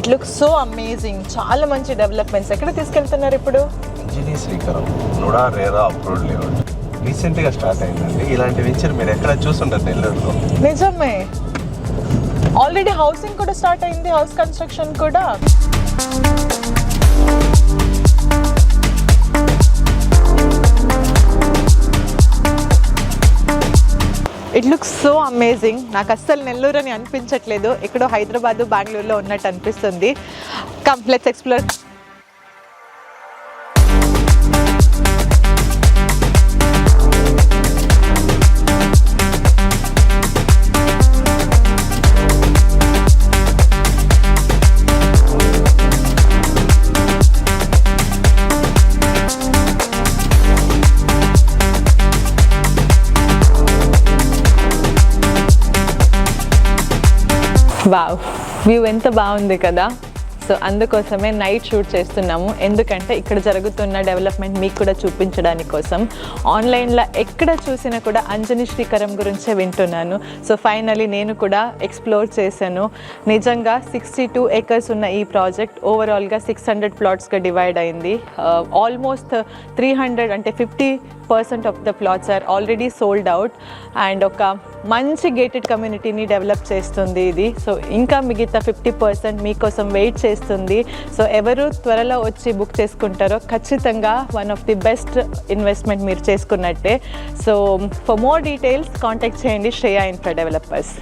It looks so amazing. చాలా మంచి developments. ఎక్కడ తీసుకెళ్తున్నారు ఇప్పుడు? ఇంజనీ Srikaram NUDA RERA approved layout రీసెంట్గా స్టార్ట్ అయిందండి. ఇలాంటి వెంచర్ మీరు ఎక్కడ చూస్తుంటారు నెల్లూరులో? నిజమే, ఆల్రెడీ హౌసింగ్ కూడా స్టార్ట్ అయింది, హౌస్ కన్స్ట్రక్షన్ కూడా. It looks so amazing. నాకు అస్సలు నెల్లూరు అని అనిపించట్లేదు, ఎక్కడో హైదరాబాదు బెంగళూరులో ఉన్నట్టు అనిపిస్తుంది. Come let's explore. Wow, view ఎంత బాగుంది కదా. సో అందుకోసమే నైట్ షూట్ చేస్తున్నాము, ఎందుకంటే ఇక్కడ జరుగుతున్న డెవలప్మెంట్ మీకు కూడా చూపించడానికి కోసం. ఆన్లైన్లో ఎక్కడ చూసినా కూడా అంజనీ శ్రీకరం గురించే వింటున్నాను. సో ఫైనలీ నేను కూడా ఎక్స్ప్లోర్ చేశాను. నిజంగా 62 acres ఉన్న ఈ ప్రాజెక్ట్ ఓవరాల్గా 600 ప్లాట్స్గా డివైడ్ అయింది. ఆల్మోస్ట్ 300 అంటే 50% of the plots are already sold out. And ఒక మంచి గేటెడ్ కమ్యూనిటీని డెవలప్ చేస్తుంది ఇది. సో ఇంకా మిగతా 50% మీకోసం వెయిట్ చేస్తుంది. సో ఎవరు త్వరలో వచ్చి బుక్ చేసుకుంటారో ఖచ్చితంగా one of the best investment మీరు చేసుకున్నట్టే. So for more details contact చేయండి శ్రేయ ఇన్ఫ్రా డెవలపర్స్.